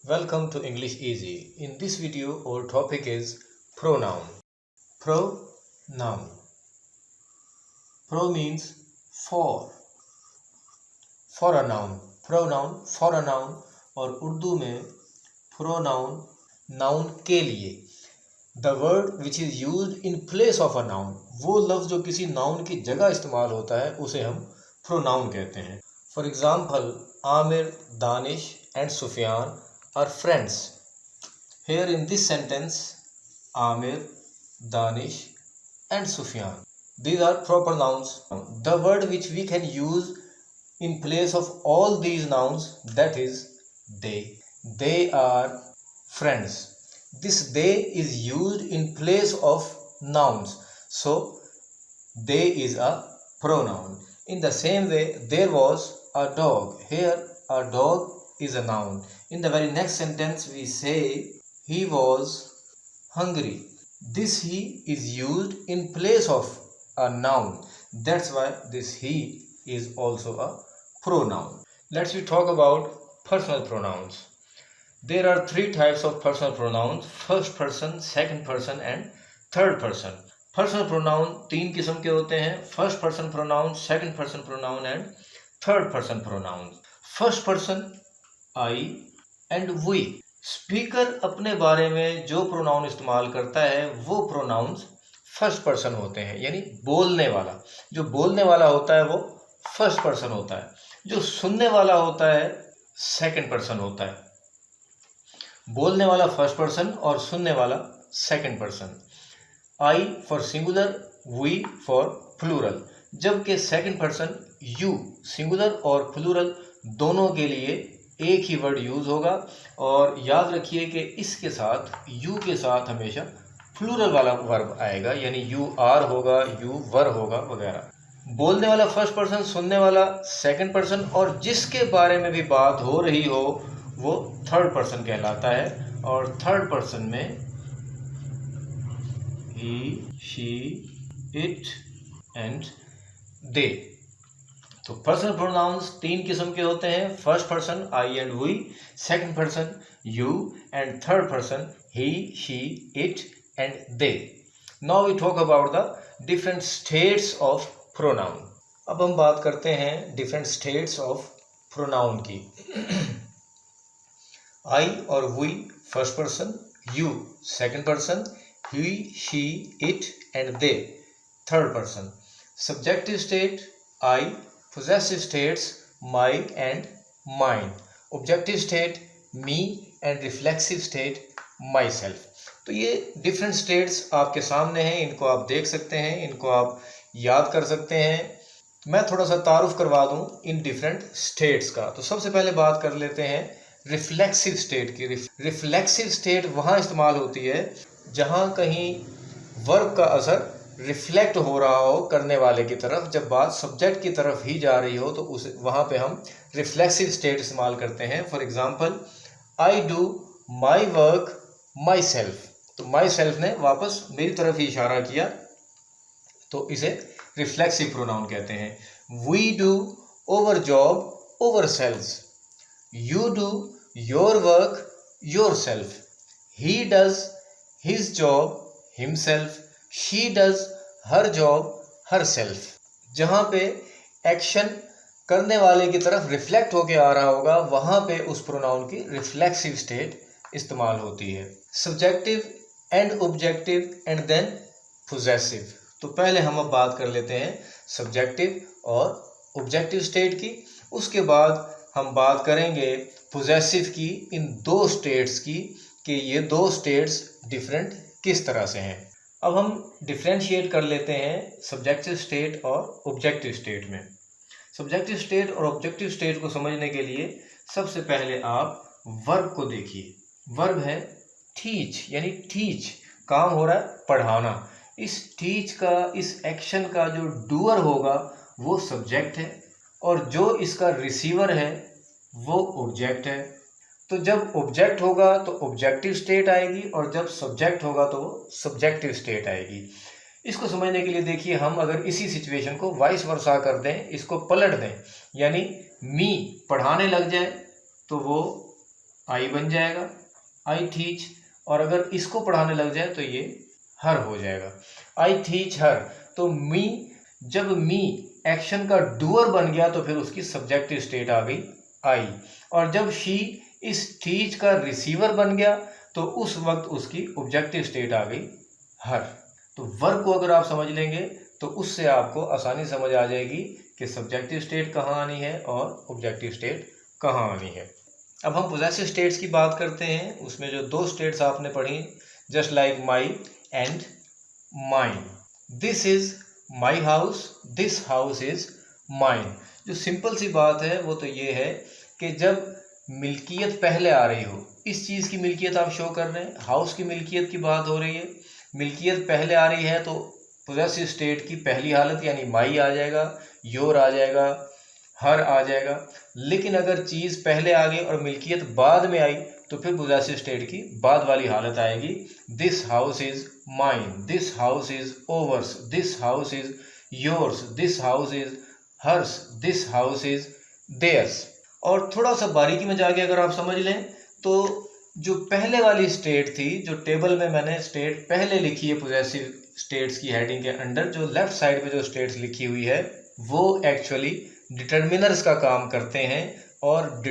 Welcome to English Easy. In this video, our topic is pronoun. Pronoun. Pro means for a noun. Pronoun for a noun और उर्दू में pronoun noun के लिए. The word which is used in place of a noun. वो लफ्ज़ जो किसी noun की जगह इस्तेमाल होता है उसे हम pronoun कहते हैं. For example, Amir, Danish and Sufyan are friends. Here in this sentence, Amir, Danish and Sufyan. These are proper nouns. The word which we can use in place of all these nouns, that is they. They are friends. This they is used in place of nouns. So, they is a pronoun. In the same way, there was a dog. Here, a dog is a noun. In the very next sentence, we say he was hungry. This he is used in place of a noun. That's why this he is also a pronoun. Let's talk about personal pronouns. There are three types of personal pronouns: first person, second person and third person. Personal pronoun तीन किस्म के होते हैं: first person pronoun, second person pronoun and third person pronoun. First person I and we. Speaker अपने बारे में जो pronoun इस्तेमाल करता है वो प्रोनाउंस फर्स्ट पर्सन होते हैं, यानी बोलने वाला. जो बोलने वाला होता है वो फर्स्ट पर्सन होता है. जो सुनने वाला होता है सेकंड पर्सन होता है. बोलने वाला फर्स्ट पर्सन और सुनने वाला second person. I for singular, we for plural. जबकि सेकंड पर्सन you सिंगुलर और प्लूरल दोनों के लिए एक ही वर्ड यूज होगा. और याद रखिए कि इसके साथ यू के साथ हमेशा प्लूरल वाला वर्ब आएगा, यानी यू आर होगा, यू वर होगा वगैरह. बोलने वाला फर्स्ट पर्सन, सुनने वाला सेकंड पर्सन और जिसके बारे में भी बात हो रही हो वो थर्ड पर्सन कहलाता है. और थर्ड पर्सन में he, she, it and they. तो पर्सनल प्रोनाउंस तीन किस्म के होते हैं: first person I and we, second person you and third person he, she, it and they. Now we talk about the different states of pronoun. अब हम बात करते हैं डिफरेंट स्टेट्स ऑफ प्रोनाउन की. आई और we first person, you second person, he, she, it and they third person. Subjective state I, possessive states my and mine, objective state me and reflexive state myself. तो ये different states आपके सामने हैं, इनको आप देख सकते हैं, इनको आप याद कर सकते हैं. मैं थोड़ा सा तारुफ करवा दूं इन डिफरेंट स्टेट्स का. तो सबसे पहले बात कर लेते हैं रिफ्लेक्सिव स्टेट की. रिफ्लेक्सिव स्टेट वहाँ इस्तेमाल होती है जहाँ कहीं वर्ब का असर रिफ्लेक्ट हो रहा हो करने वाले की तरफ. जब बात सब्जेक्ट की तरफ ही जा रही हो तो उस वहाँ पे हम रिफ्लेक्सिव स्टेट इस्तेमाल करते हैं. For example, I do my work my self. तो माई सेल्फ ने वापस मेरी तरफ ही इशारा किया, तो इसे रिफ्लेक्सिव प्रोनाउन कहते हैं. We do our job our selves. You do your work your self. He does his job himself. She does her job herself. जहाँ पे एक्शन करने वाले की तरफ रिफ्लेक्ट होके आ रहा होगा वहाँ पे उस प्रोनाउन की रिफ्लेक्सिव स्टेट इस्तेमाल होती है. Subjective and objective and then possessive. तो पहले हम अब बात कर लेते हैं सब्जेक्टिव और ऑब्जेक्टिव स्टेट की. उसके बाद हम बात करेंगे पोजेसिव की, इन दो स्टेट्स की, कि ये दो स्टेट्स डिफरेंट किस तरह से हैं. अब हम डिफ्रेंशिएट कर लेते हैं सब्जेक्टिव स्टेट और ऑब्जेक्टिव स्टेट में. सब्जेक्टिव स्टेट और ऑब्जेक्टिव स्टेट को समझने के लिए सबसे पहले आप वर्ब को देखिए. वर्ब है टीच, यानी टीच काम हो रहा है पढ़ाना. इस टीच का, इस एक्शन का जो डूअर होगा वो सब्जेक्ट है और जो इसका रिसीवर है वो ऑब्जेक्ट है. तो जब ऑब्जेक्ट होगा तो ऑब्जेक्टिव स्टेट आएगी और जब सब्जेक्ट होगा तो वो सब्जेक्टिव स्टेट आएगी. इसको समझने के लिए देखिए, हम अगर इसी सिचुएशन को वाइस वर्सा कर दें, इसको पलट दें, यानी मी पढ़ाने लग जाए तो वो आई बन जाएगा, आई टीच। और अगर इसको पढ़ाने लग जाए तो ये हर हो जाएगा, आई टीच हर। तो मी, जब मी एक्शन का डूअर बन गया तो फिर उसकी सब्जेक्टिव स्टेट आ गई आई। और जब शी इस टीच का रिसीवर बन गया तो उस वक्त उसकी ऑब्जेक्टिव स्टेट आ गई हर। तो वर्ब को अगर आप समझ लेंगे तो उससे आपको आसानी समझ आ जाएगी कि सब्जेक्टिव स्टेट कहाँ आनी है और ऑब्जेक्टिव स्टेट कहाँ आनी है। अब हम पोजेसिव स्टेट्स की बात करते हैं। उसमें जो दो स्टेट्स आपने पढ़ी, just like my and mine. This is my house, this house is mine. जो सिंपल सी बात है वो तो ये है कि जब मिल्कियत पहले आ रही हो, इस चीज़ की मिल्कियत आप शो कर रहे हैं, हाउस की मिल्कियत की बात हो रही है, मिल्कियत पहले आ रही है तो पोजेसिव स्टेट की पहली हालत यानी माई आ जाएगा, योर आ जाएगा, हर आ जाएगा। लेकिन अगर चीज़ पहले आ गई और मिल्कियत बाद में आई तो फिर पोजेसिव स्टेट की बाद वाली हालत आएगी, this house is mine, this house is ours, this house is yours, this house is hers, this house is theirs. और थोड़ा सा बारीकी में जाके अगर आप समझ लें तो जो पहले वाली स्टेट थी, जो टेबल में मैंने स्टेट पहले लिखी है पोजेसिव स्टेट्स की हेडिंग के अंडर, जो लेफ्ट साइड पे जो स्टेट्स लिखी हुई है वो एक्चुअली डिटर्मिनर्स का काम करते हैं। और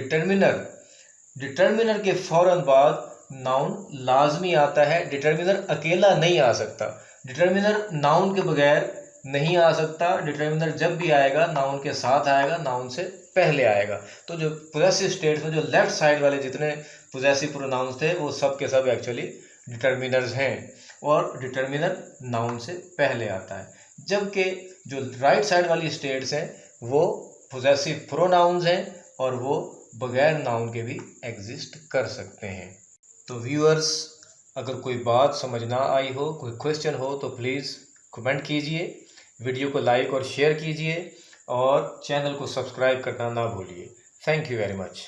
डिटर्मिनर के फौरन बाद नाउन लाजमी आता है। डिटर्मिनर अकेला नहीं आ सकता, डिटर्मिनर नाउन के बगैर नहीं आ सकता। डिटर्मिनर जब भी आएगा नाउन के साथ आएगा, नाउन से पहले आएगा। तो जो पोजेसिव स्टेट्स में जो लेफ्ट साइड वाले जितने पोजेसिव प्रोनाउंस थे वो सब के सब एक्चुअली डिटर्मिनर्स हैं और डिटर्मिनर नाउन से पहले आता है। जबकि जो राइट साइड वाली स्टेट्स हैं वो पोजेसिव प्रोनाउंस हैं और वो बगैर नाउन के भी एग्जिस्ट कर सकते हैं। तो व्यूअर्स, अगर कोई बात समझ ना आई हो, कोई क्वेश्चन हो तो प्लीज़ कमेंट कीजिए, वीडियो को लाइक और शेयर कीजिए और चैनल को सब्सक्राइब करना ना भूलिए। Thank you very much.